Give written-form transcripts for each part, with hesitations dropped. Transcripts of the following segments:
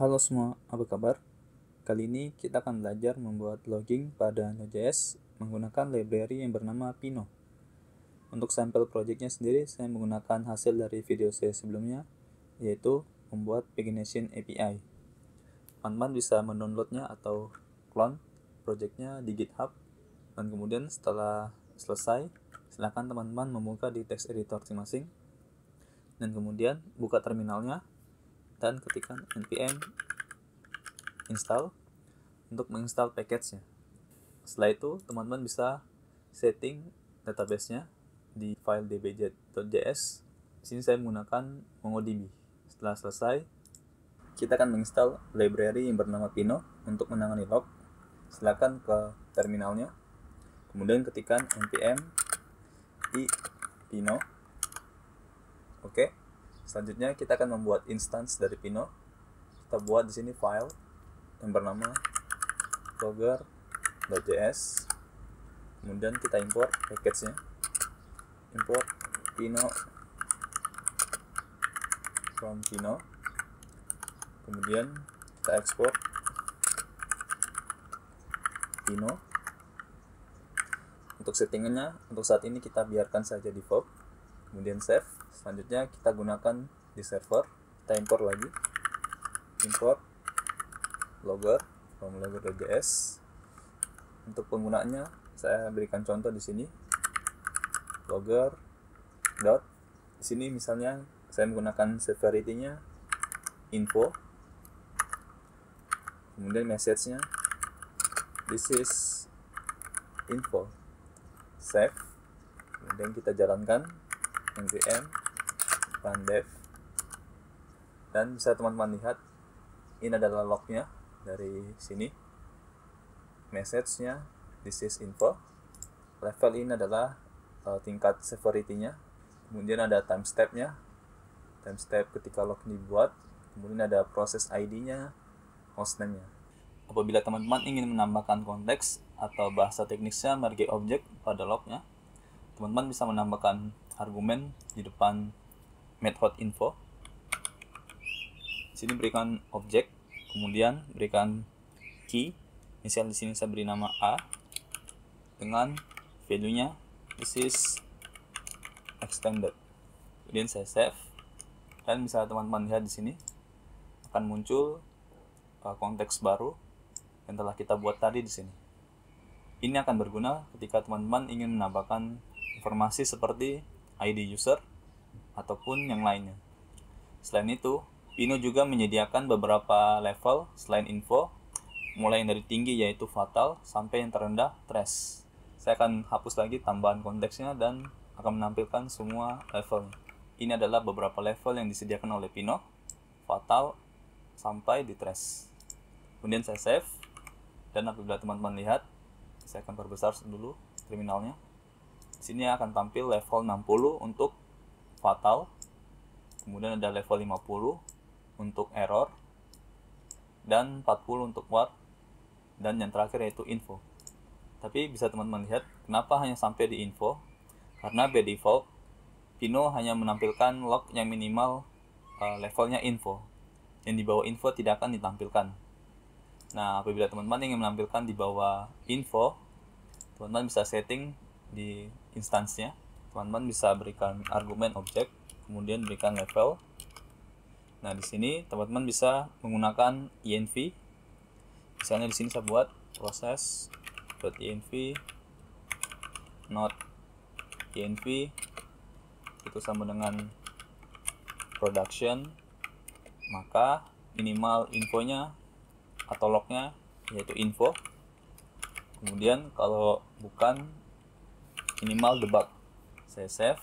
Halo semua, apa kabar? Kali ini kita akan belajar membuat logging pada Node.js menggunakan library yang bernama Pinot. Untuk sampel projectnya sendiri, saya menggunakan hasil dari video saya sebelumnya, yaitu membuat pagination API. Teman-teman bisa mendownloadnya atau clone projectnya di GitHub, dan kemudian setelah selesai, silakan teman-teman membuka di text editor masing-masing, dan kemudian buka terminalnya, dan ketikkan npm install untuk menginstal package-nya. Setelah itu, teman-teman bisa setting database-nya di file dbj.js. Di sini saya menggunakan MongoDB. Setelah selesai, kita akan menginstal library yang bernama Pinot untuk menangani log. Silakan ke terminalnya. Kemudian ketikkan npm i Pinot. Oke. Selanjutnya kita akan membuat instance dari Pinot. Kita buat di sini file yang bernama logger.js. Kemudian kita import package-nya. Import Pinot from Pinot. Kemudian kita ekspor Pinot. Untuk settingannya, untuk saat ini kita biarkan saja default. Kemudian save. Selanjutnya kita gunakan di server. Kita import lagi. Import logger from logger.js. Untuk penggunaannya saya berikan contoh di sini. Logger dot. Di sini misalnya saya menggunakan severity-nya info. Kemudian message-nya this is info. Save. Kemudian kita jalankan npm run dev. Dan bisa teman-teman lihat ini adalah lognya dari sini. Message-nya this is info. Level ini adalah tingkat severity-nya. Kemudian ada timestamp-nya. Timestamp ketika log dibuat. Kemudian ada proses ID-nya, hostname-nya. Apabila teman-teman ingin menambahkan konteks atau bahasa teknisnya merge object pada lognya, teman-teman bisa menambahkan argumen di depan method info. Di sini berikan objek, kemudian berikan key. Misal di sini saya beri nama A dengan value-nya this is extended. Kemudian saya save. Dan bisa teman-teman lihat di sini akan muncul konteks baru yang telah kita buat tadi di sini. Ini akan berguna ketika teman-teman ingin menambahkan informasi seperti ID user ataupun yang lainnya. Selain itu, Pinot juga menyediakan beberapa level selain info, mulai yang dari tinggi yaitu fatal sampai yang terendah trace. Saya akan hapus lagi tambahan konteksnya dan akan menampilkan semua levelnya. Ini adalah beberapa level yang disediakan oleh Pinot, fatal sampai di trace. Kemudian saya save, dan apabila teman-teman lihat, saya akan perbesar dulu terminalnya. Di sini akan tampil level 60 untuk fatal, kemudian ada level 50 untuk error, dan 40 untuk warp, dan yang terakhir yaitu info. Tapi bisa teman-teman lihat kenapa hanya sampai di info, karena by default Pinot hanya menampilkan log yang minimal levelnya info, yang di bawah info tidak akan ditampilkan. Nah, apabila teman-teman ingin menampilkan di bawah info, teman-teman bisa setting di instansinya. Teman-teman bisa berikan argumen objek, kemudian berikan level. Nah, di sini teman-teman bisa menggunakan env. Misalnya di sini saya buat proses.env not env itu sama dengan production, maka minimal infonya atau lognya yaitu info. Kemudian kalau bukan, minimal debug. Saya save,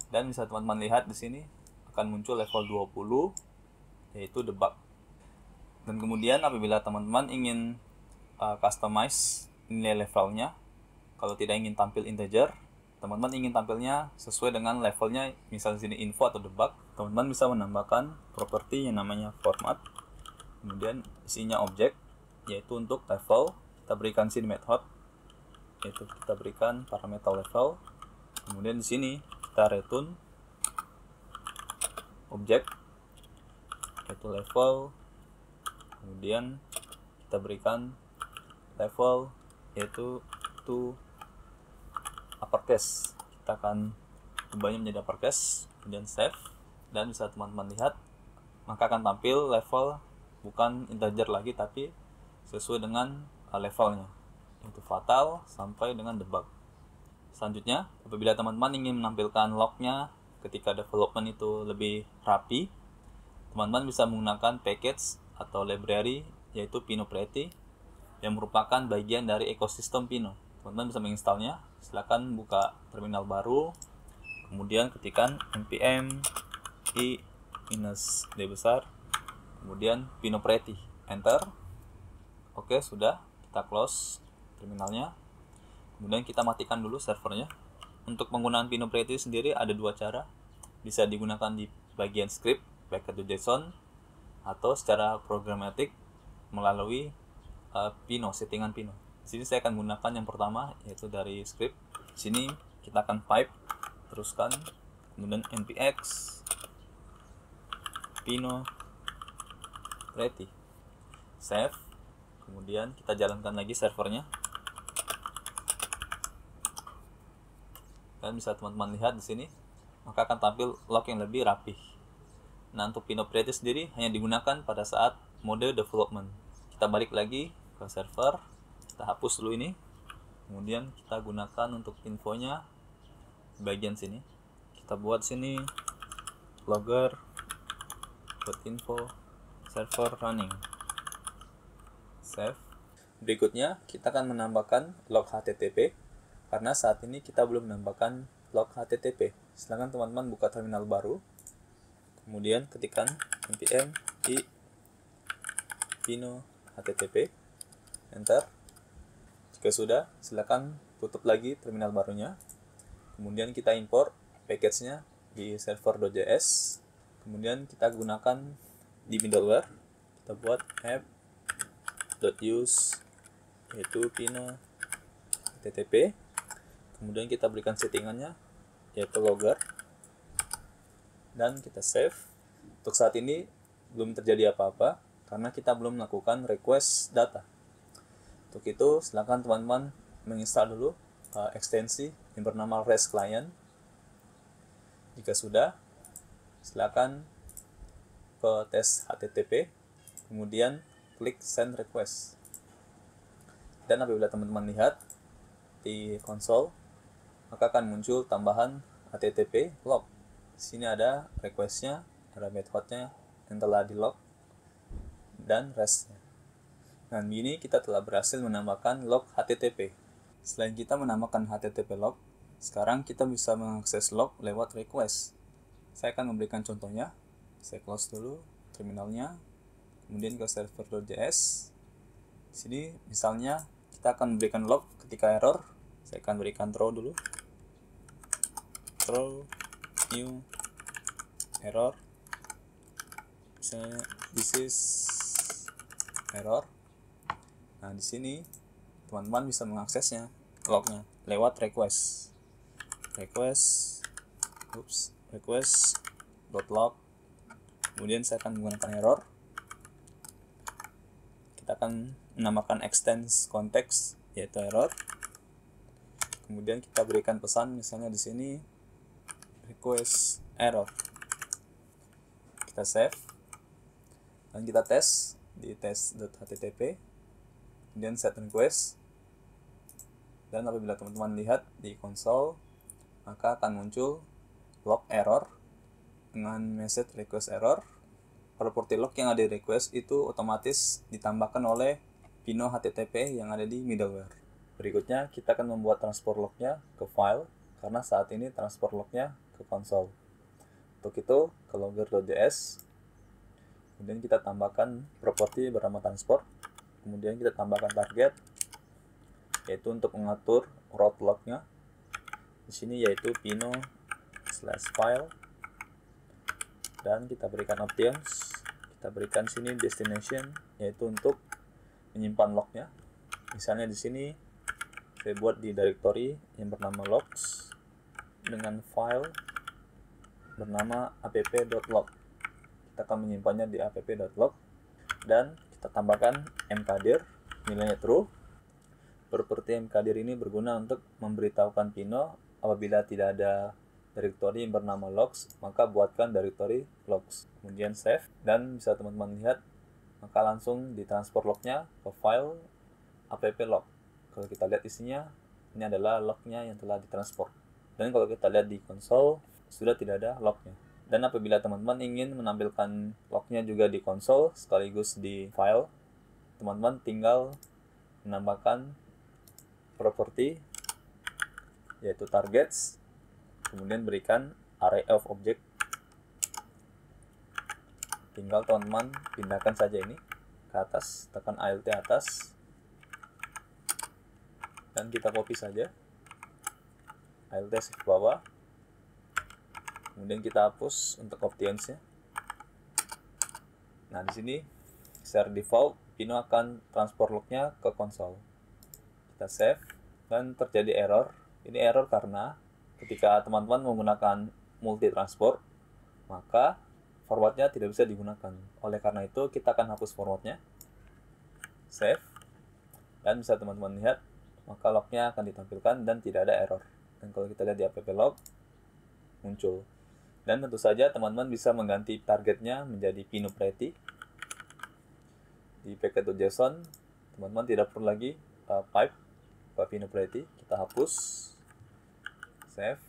dan bisa teman-teman lihat di sini akan muncul level 20 yaitu debug. Dan kemudian apabila teman-teman ingin customize nilai levelnya, kalau tidak ingin tampil integer, teman-teman ingin tampilnya sesuai dengan levelnya, misalnya di sini info atau debug, teman-teman bisa menambahkan properti yang namanya format. Kemudian isinya objek, yaitu untuk level kita berikan sini method, yaitu kita berikan parameter level. Kemudian di sini kita return objek, yaitu level Kemudian kita berikan level yaitu to uppercase. Kita akan ubahnya menjadi uppercase, kemudian save, dan bisa teman-teman lihat maka akan tampil level bukan integer lagi tapi sesuai dengan levelnya, yaitu fatal sampai dengan debug. Selanjutnya, apabila teman-teman ingin menampilkan lognya ketika development itu lebih rapi, teman-teman bisa menggunakan package atau library yaitu Pinot-Pretty yang merupakan bagian dari ekosistem Pinot. Teman-teman bisa menginstalnya. Silakan buka terminal baru, kemudian ketikkan npm i -d besar, kemudian Pinot-Pretty, enter. Oke, sudah, kita close terminalnya. Kemudian kita matikan dulu servernya. Untuk penggunaan Pinot-Pretty sendiri ada dua cara. Bisa digunakan di bagian script package.json atau secara programatik melalui Pinot, settingan Pinot. Di sini saya akan gunakan yang pertama yaitu dari script. Di sini kita akan pipe, teruskan, kemudian npx Pinot-Pretty, save. Kemudian kita jalankan lagi servernya. Dan bisa teman-teman lihat di sini, maka akan tampil log yang lebih rapih. Nah, untuk Pinot-Pretty sendiri hanya digunakan pada saat mode development. Kita balik lagi ke server, kita hapus dulu ini. Kemudian kita gunakan untuk infonya di bagian sini. Kita buat sini logger.info server running. Save. Berikutnya kita akan menambahkan log HTTP. Karena saat ini kita belum menambahkan log HTTP. Silakan teman-teman buka terminal baru. Kemudian ketikkan npm i Pinot HTTP, enter. Jika sudah, silakan tutup lagi terminal barunya. Kemudian kita import package-nya di server.js. Kemudian kita gunakan di middleware. Kita buat app.use yaitu Pinot HTTP. Kemudian kita berikan settingannya yaitu logger, dan kita save. Untuk saat ini belum terjadi apa-apa karena kita belum melakukan request data. Untuk itu silakan teman-teman menginstal dulu ekstensi yang bernama REST Client. Jika sudah, silakan ke tes HTTP, kemudian klik send request. Dan apabila teman-teman lihat di konsol, maka akan muncul tambahan HTTP log. Di sini ada request-nya, ada methodnya yang telah di log, dan rest-nya. Nah, ini kita telah berhasil menambahkan log HTTP. Selain kita menambahkan HTTP log, sekarang kita bisa mengakses log lewat request. Saya akan memberikan contohnya. Saya close dulu terminalnya, kemudian ke server.js. Di sini misalnya kita akan memberikan log ketika error. Saya akan berikan throw dulu. Throw new error. Misalnya this is error. Nah, di sini teman-teman bisa mengaksesnya lognya lewat request. Request.log. Kemudian saya akan menggunakan error. Kita akan menambahkan extends context yaitu error. Kemudian kita berikan pesan misalnya di sini request error. Kita save dan kita tes di test.http, kemudian set request. Dan apabila teman-teman lihat di konsol, maka akan muncul log error dengan message request error. Property log yang ada di request itu otomatis ditambahkan oleh Pinot HTTP yang ada di middleware. Berikutnya kita akan membuat transport lognya ke file, karena saat ini transport lognya ke konsol. Untuk itu ke logger.js, kemudian kita tambahkan properti bernama transport, kemudian kita tambahkan target yaitu untuk mengatur route lognya. Di sini yaitu Pinot/file, dan kita berikan options. Kita berikan sini destination yaitu untuk menyimpan lognya. Misalnya di sini saya buat di directory yang bernama logs dengan file bernama app.log. Kita akan menyimpannya di app.log, dan kita tambahkan mkdir, nilainya true. Properti mkdir ini berguna untuk memberitahukan Pino apabila tidak ada directory yang bernama logs, maka buatkan directory logs. Kemudian save, dan bisa teman-teman lihat, maka langsung ditransfer lognya ke file app log. Kalau kita lihat isinya, ini adalah lognya yang telah ditransfer. Dan kalau kita lihat di konsol, sudah tidak ada lognya. Dan apabila teman-teman ingin menampilkan lognya juga di konsol sekaligus di file, teman-teman tinggal menambahkan property yaitu targets, kemudian berikan array of object. Tinggal teman-teman pindahkan saja ini ke atas, tekan Alt atas, dan kita copy saja. Alt shift bawah, kemudian kita hapus untuk optionsnya. Nah, di sini secara default Pino akan transfer lognya ke konsol. Kita save, dan terjadi error. Ini error karena ketika teman-teman menggunakan multi transport, maka forwardnya tidak bisa digunakan. Oleh karena itu kita akan hapus forwardnya, save, dan bisa teman-teman lihat, maka lognya akan ditampilkan dan tidak ada error. Dan kalau kita lihat di app log, muncul. Dan tentu saja teman-teman bisa mengganti targetnya menjadi Pino Pretty. Di packet.json, teman-teman tidak perlu lagi pipe ke Pino Pretty. Kita hapus, save,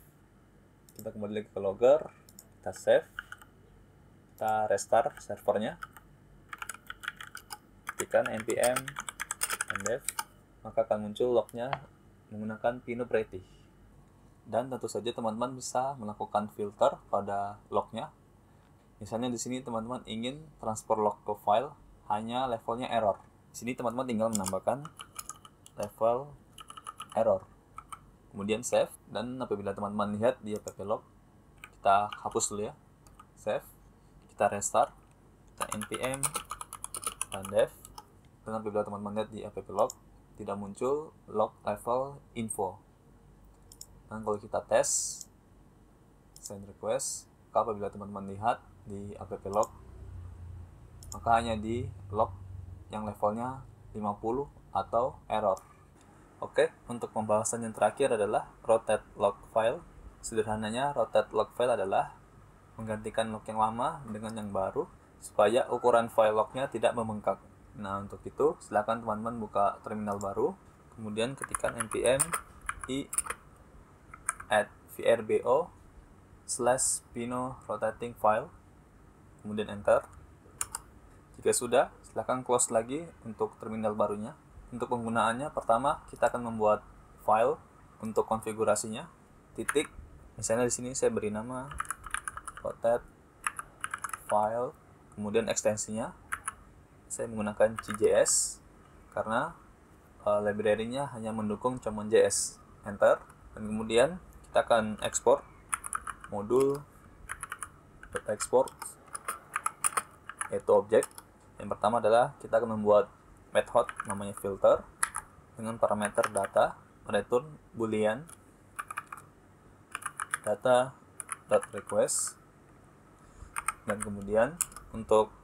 kita kembali lagi ke logger, kita save, kita restart servernya, ketikkan npm ndef, maka akan muncul lognya menggunakan Pino Pretty. Dan tentu saja teman-teman bisa melakukan filter pada lognya. Misalnya di sini teman-teman ingin transfer log ke file hanya levelnya error. Di sini teman-teman tinggal menambahkan level error. Kemudian save, dan apabila teman-teman lihat di app log, kita hapus dulu ya. Save, kita restart, kita npm ndef, dan apabila teman-teman lihat di app log, tidak muncul log level info. Dan kalau kita tes send request, maka apabila teman-teman lihat di app log, maka hanya di log yang levelnya 50 atau error. Oke, untuk pembahasan yang terakhir adalah rotate log file. Sederhananya, rotate log file adalah menggantikan log yang lama dengan yang baru supaya ukuran file lognya tidak membengkak. Nah, untuk itu silakan teman-teman buka terminal baru, kemudian ketikkan npm i add vrbo/pino rotating file, kemudian enter. Jika sudah, silakan close lagi untuk terminal barunya. Untuk penggunaannya, pertama kita akan membuat file untuk konfigurasinya. Titik, misalnya di sini saya beri nama rotate file, kemudian ekstensinya saya menggunakan CJS karena library-nya hanya mendukung common.js. Enter, dan kemudian kita akan ekspor modul export yaitu objek. Yang pertama adalah kita akan membuat method namanya filter dengan parameter data, return boolean data.request, dan kemudian untuk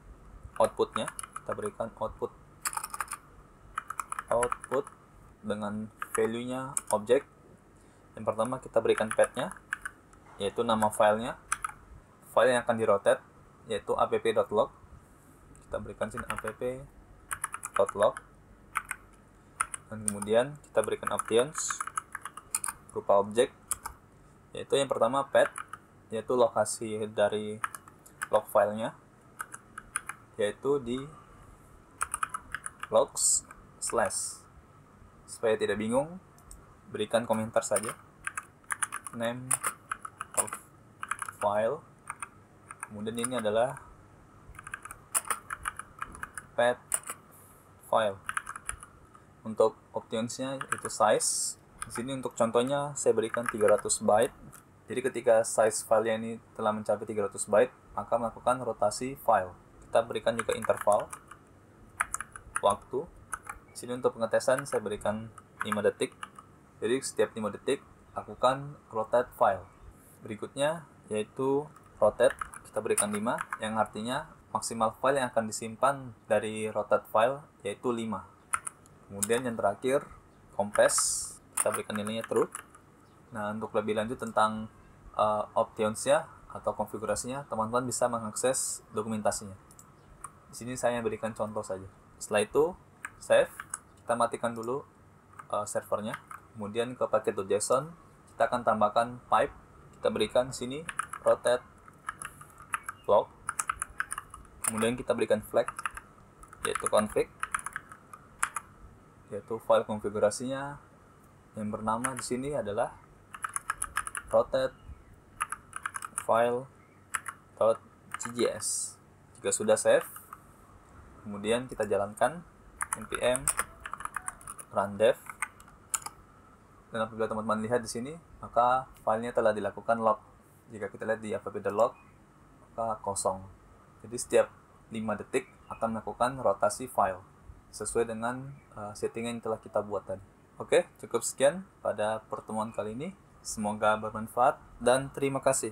outputnya kita berikan output dengan value-nya objek. Yang pertama kita berikan path-nya, yaitu nama filenya, file yang akan dirotate, yaitu app.log. Kita berikan sini app.log, dan kemudian kita berikan options berupa objek, yaitu yang pertama path, yaitu lokasi dari log filenya, yaitu di logs/. Supaya tidak bingung, berikan komentar saja, name of file, kemudian ini adalah path file. Untuk optionsnya itu size. Di sini untuk contohnya saya berikan 300 byte. Jadi ketika size filenya ini telah mencapai 300 byte, maka melakukan rotasi file. Kita berikan juga interval waktu. Di sini untuk pengetesan saya berikan 5 detik. Jadi setiap 5 detik lakukan rotate file. Berikutnya yaitu rotate, kita berikan 5, yang artinya maksimal file yang akan disimpan dari rotate file yaitu 5. Kemudian yang terakhir, compress, kita berikan nilainya true. Nah, untuk lebih lanjut tentang optionsnya atau konfigurasinya, teman-teman bisa mengakses dokumentasinya. Di sini saya berikan contoh saja. Setelah itu, save, kita matikan dulu servernya. Kemudian ke packet.json, kita akan tambahkan pipe, kita berikan sini rotate log. Kemudian kita berikan flag, yaitu config, yaitu file konfigurasinya yang bernama di sini adalah rotate file.cgs. Jika sudah save, kemudian kita jalankan npm run dev, dan apabila teman-teman lihat di sini, maka filenya telah dilakukan log. Jika kita lihat di app.log, maka kosong. Jadi setiap 5 detik akan melakukan rotasi file sesuai dengan settingan yang telah kita buat tadi. Oke, cukup sekian pada pertemuan kali ini. Semoga bermanfaat dan terima kasih.